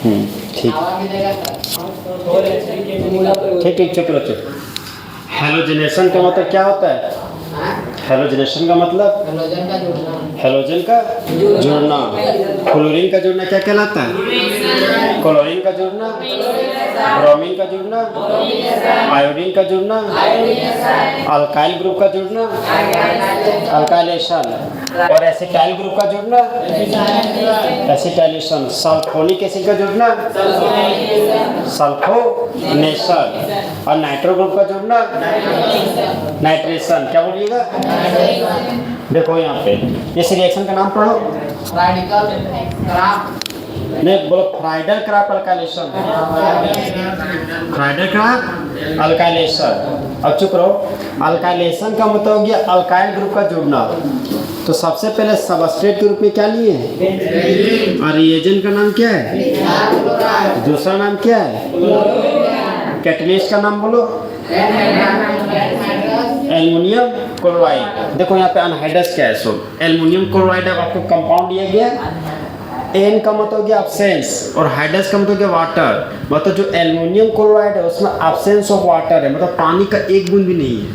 ठीक ठीक ठीक, चुप रहो चुप। हेलोजनेशन का मतलब क्या होता है? हेलोजनेशन का मतलब हेलोजन का जुड़ना। फ्लोरीन का जुड़ना क्या कहलाता है? क्लोरीन का जुड़ना, ब्रोमीन का जुड़ना, आयोडीन का जुड़ना, अल्काइल ग्रुप का जुड़ना, अल्काइलेशन, और एसिटाइल ग्रुप का जुड़ना, एसिटाइलेशन, सल्फोनिक एसिड का जुड़ना, सल्फोनेशन, और नाइट्रो ग्रुप का जुड़ना, नाइट्रेशन। क्या बोलिएगा? देखो यहाँ पे इस रिएक्शन का नाम पढ़ो। नहीं बोलो, Friedl craft alkylation, Friedl craft alkylation. अब चुप रहो। अल्काइलेशन का मतलब हो गया अल्काइल ग्रुप का जुड़ना। तो सबसे पहले सबस्ट्रेट के रूप में क्या लिए? और रिएजेंट का नाम क्या है? दूसरा नाम क्या है? कैटलिस्ट का नाम बोलो। Aluminium chloride. देखो यहाँ पे अनहाइड्रस क्या है? सो एल्युमिनियम क्लोराइड आपको कंपाउंड दिया गया। एन का मतलब हो गया एब्सेंस और हाइड्रस का मतलब हो गया वाटर। मतलब जो एल्युमिनियम क्लोराइड है उसमें एब्सेंस ऑफ वाटर है, मतलब पानी का एक बूंद भी नहीं है।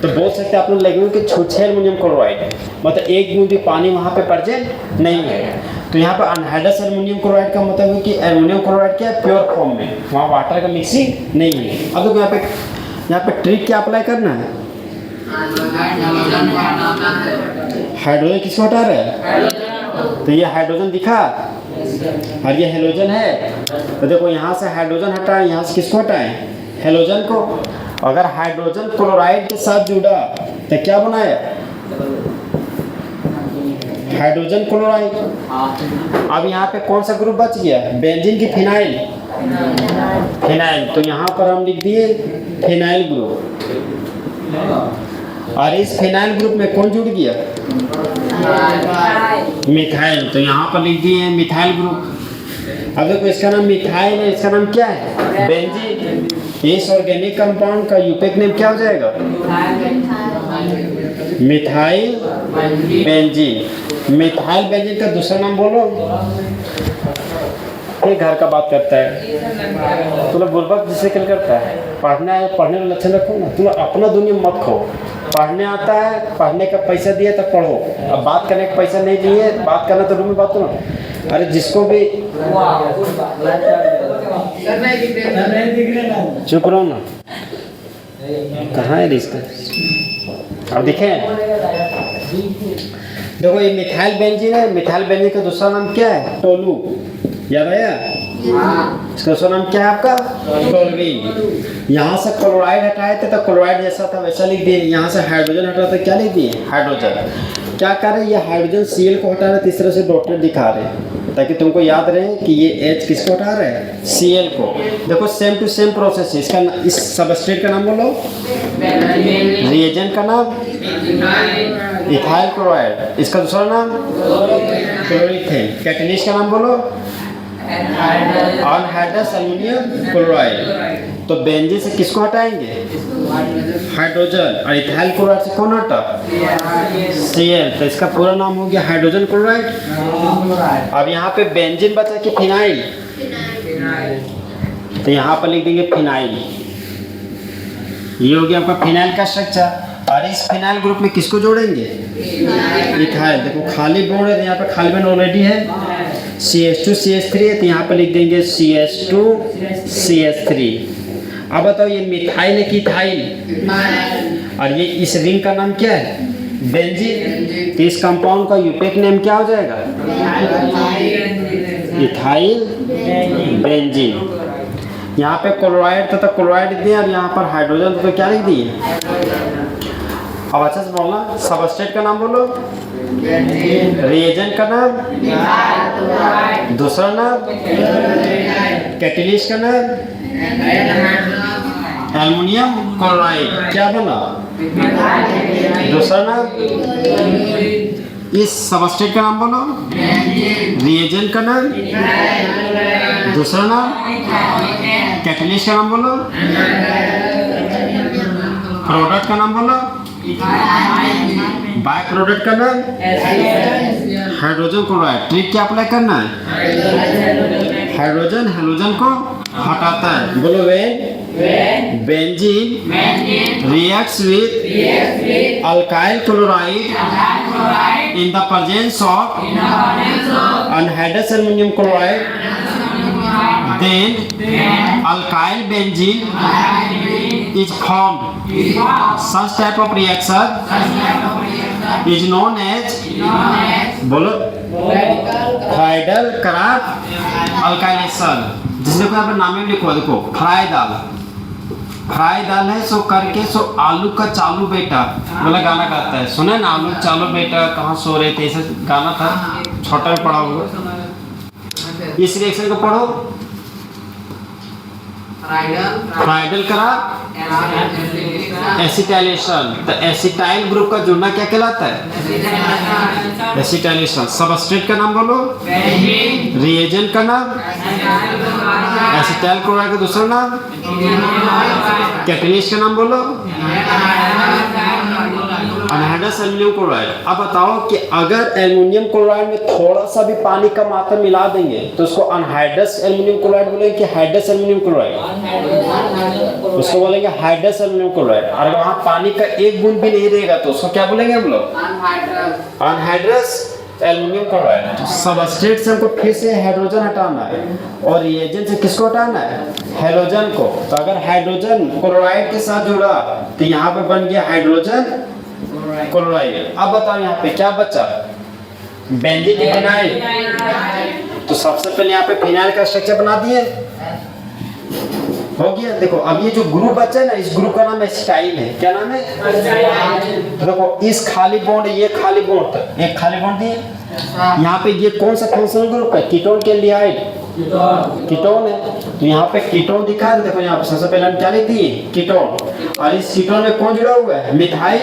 तो बोल सकते हैं आप लोग लगेंगे कि छूछे एल्युमिनियम क्लोराइड है, मतलब एक बूंद भी पानी वहाँ पे प्रेजेंट नहीं है। तो यहाँ पर अनहाइड्रस एल्युमिनियम क्लोराइड का मतलब है कि एल्युमिनियम क्लोराइड क्या है? प्योर फॉर्म में, वहाँ वाटर का मिक्सिंग नहीं है। अब देखो यहाँ पे ट्रिक क्या अप्लाई करना है? हाइड्रोजन किसको हटा रहा है? तो ये हाइड्रोजन दिखा और ये हेलोजन है। तो देखो यहाँ से हाइड्रोजन हटाएं, यहाँ से किसको हटाएं? हेलोजन को। अगर हाइड्रोजन क्लोराइड के साथ जुड़ा तो क्या बनाया? Hydrogen chloride. अब यहाँ पे कौन सा ग्रुप बच गया? बेंजीन की फिनाइल। फिनाइल, तो यहाँ पर हम लिख दिए फिनाइल ग्रुप। और इस फिनाइल ग्रुप में कौन जुड़ गया? मिथाइल। तो यहाँ पर लिख दिए मिथाइल ग्रुप। अब देखो इसका नाम मिथाइल है, इसका नाम क्या है? बेंजीन। इस ऑर्गेनिक कंपाउंड का यूपेक नेम क्या हो जाएगा? Methyl benzene. मिथाइल बेंजीन का दूसरा नाम बोलो। ये घर का बात करता है, तुम बुर्बक जिससे कल करता है। पढ़ना है, पढ़ने का लक्षण रखो ना, तुम अपना दुनिया मत खो। पढ़ने आता है, पढ़ने का पैसा दिए तो पढ़ो। अब बात करने का पैसा नहीं दिए, बात करना तो रूम में बात करो। अरे जिसको भी चुप रहो ना, कहाँ है रिश्ता? अब देखें, देखो ये मिथाइल बेंजीन है। मिथाइल बेंजीन का दूसरा नाम क्या है? टोलू। याद आया? इसका दूसरा नाम क्या है आपका? टोलुइन। यहाँ से क्लोराइड हटाए थे तो क्लोराइड जैसा था वैसा लिख दिए। यहाँ से हाइड्रोजन हटा तो क्या लिख दिए? हाइड्रोजन। क्या कर रहे हैं? ये हाइड्रोजन Cl को हटा रहे, तीसरे से डॉटेड दिखा रहे हैं ताकि तुमको याद रहे कि ये H किसको हटा रहे हैं? Cl को। देखो सेम टू सेम प्रोसेस है। इसका इस सबस्ट्रेट का नाम बोलो। रिएजेंट का नाम इथाइल क्लोराइड। इसका दूसरा नाम क्लोरीथेन। कैटलिस्ट का नाम बोलो। Anhydrous aluminium chloride. तो बेंजीन से किसको हटाएंगे? हाइड्रोजन। और इथाइल क्लोराइड से कौन हटा? Cl। तो इसका पूरा नाम हो गया हाइड्रोजन क्लोराइड। अब यहाँ पे बेंजीन बचा कि फिनाइल? तो यहाँ पर लिख देंगे फिनाइल। ये हो गया आपका फिनाइल का स्ट्रक्चर। और इस फिनाइल ग्रुप में किसको जोड़ेंगे? इथाइल। देखो खाली बोर्ड है, यहाँ पे खाली बन ऑलरेडी है। CH2 CH3 है, तो यहाँ पर लिख देंगे CH2 CH3। अब बताओ ये मिथाइल है कि इथाइल? और ये इस रिंग का नाम क्या है? बेंजीन। तो इस कंपाउंड का यूपेक नेम क्या हो जाएगा? Ethyl benzene. यहाँ पे क्लोराइड था तो क्लोराइड दिए, और यहाँ पर हाइड्रोजन था तो क्या लिख दिए? अब अच्छा से बोलना। सबस्ट्रेट का नाम बोलो। रिएजेंट का नाम, दूसरा नाम कैटलिस्ट का नाम एल्युमिनियम क्लोराइड। क्या बना? दूसरा नाम। इस सबस्ट्रेट का नाम बोलो। रिएजेंट का नाम, दूसरा नाम कैटलिस्ट का नाम बोलो। प्रोडक्ट का नाम बोलो। बाय प्रोडक्ट का नाम हाइड्रोजन क्लोराइड। ट्रिक क्या अप्लाई करना है? हाइड्रोजन हेलोजन को हटाता है। बोलो when benzene reacts with alkyl chloride in the presence of anhydrous aluminium chloride, then alkyl benzene is formed. Such type of reaction is known as बोलो Friedl crop alkylation, जिसमें कोई आप नाम भी लिखो, देखो फ्राई दाल है सो करके सो आलू का चालू बेटा वाला गाना गाता है, सुने ना, आलू चालू बेटा कहाँ सो रहे थे, ऐसा गाना था, छोटा में पढ़ा होगा। इस रिएक्शन को पढ़ो, फ्राइडल क्रॉप एसिटाइलेशन। तो एसिटाइल ग्रुप का जुड़ना क्या कहलाता है? एसिटाइलेशन। सबस्ट्रेट का नाम बोलो, रिएजेंट का नाम, एसिटाइल क्लोराइड का दूसरा नाम, कैटलिस्ट का नाम बोलो, अनहाइड्रस एल्युमिनियम क्लोराइड। अब बताओ कि अगर एल्युमिनियम क्लोराइड में थोड़ा सा भी पानी का मात्रा मिला देंगे तो उसको अनहाइड्रस एल्युमिनियम क्लोराइड बोलेंगे कि हाइड्रस एल्युमिनियम क्लोराइड? उसको बोलेंगे हाइड्रस एल्युमिनियम क्लोराइड। और वहाँ पानी का एक बूंद भी नहीं रहेगा तो उसको क्या बोलेंगे हम लोग? Anhydrous aluminium chloride. सबस्ट्रेट से हमको फिर से हाइड्रोजन हटाना है और रिएजेंट से किसको हटाना है? हेलोजन को। तो अगर हाइड्रोजन क्लोराइड के साथ जुड़ा तो यहाँ पे बन गया हाइड्रोजन क्लोराइड। अब बताओ यहाँ पे क्या बचा? Benzene phenyl. तो सबसे पहले यहाँ पे फिनाइल का स्ट्रक्चर बना दिए, हो गया। देखो अब ये जो ग्रुप बचा है ना, इस ग्रुप का नाम एसिटाइल है। क्या नाम है? तो देखो इस खाली बॉन्ड, ये खाली बॉन्ड, एक खाली बॉन्ड दिए यहाँ पे। ये कौन सा फंक्शनल ग्रुप है? कीटोन के एल्डिहाइड, कीटोन है। तो यहाँ पे कीटोन दिखा है, देखो यहाँ पे सबसे पहले हम क्या लिख दिए? कीटोन। और इस कीटोन में कौन जुड़ा हुआ है? मिथाइल।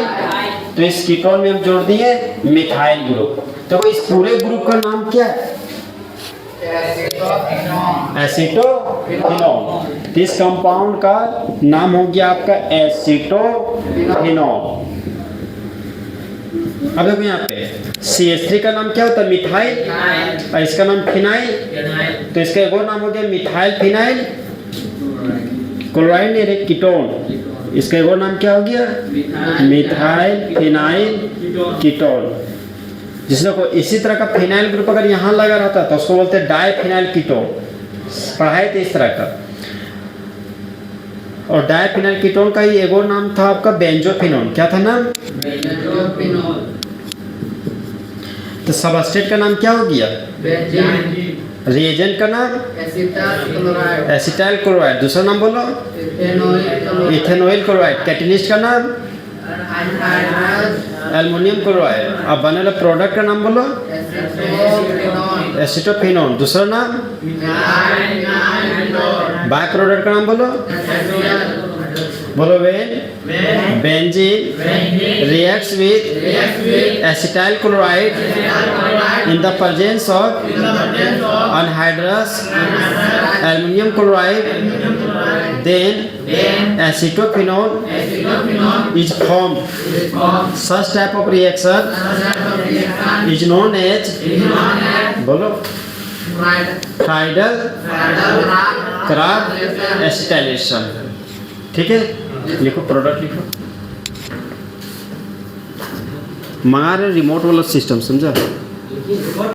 तो इस कीटोन में हम जोड़ दिए मिथाइल ग्रुप। तो इस पूरे ग्रुप का नाम क्या है? एसीटोफिनोन। इस कंपाउंड का नाम हो गया आपका एसीटोफिनोन। अब देखो यहाँ पे CH3 का नाम क्या होता है? मिथाइल। और इसका नाम फिनाइल। तो इसका एक और नाम हो गया मिथाइल फिनाइल क्लोराइड, नहीं कीटोन। इसका एक और नाम क्या हो गया? Methyl phenyl ketone. जिसमें को इसी तरह का फिनाइल ग्रुप अगर यहाँ लगा रहता तो उसको बोलते हैं डाइफिनाइल कीटोन। पढ़ाए थे इस तरह का। और डाइफिनाइल कीटोन का ही एक और नाम था आपका बेंजोफिनोन। क्या था नाम? बेंजोफिनोन। तो सबस्ट्रेट का नाम क्या हो गया? रिएजेंट का नाम एसिटाइल क्लोराइड। दूसरा नाम बोलो, इथेनॉइल क्लोराइड। कैटलिस्ट का नाम एल्युमिनियम क्लोराइड। अब बने वाला प्रोडक्ट का नाम बोलो, एसिटोफिनोन। दूसरा नाम बाय प्रोडक्ट का नाम बोलो when benzene reacts with acetyl chloride in the presence of anhydrous aluminium chloride, then acetophenone is formed. Such type of reaction is known as बोलो फ्राइडल क्रॉप एसिटाइलेशन। ठीक है, लिखो प्रोडक्ट लिखो। मंगा रहे रिमोट वाला सिस्टम, समझा?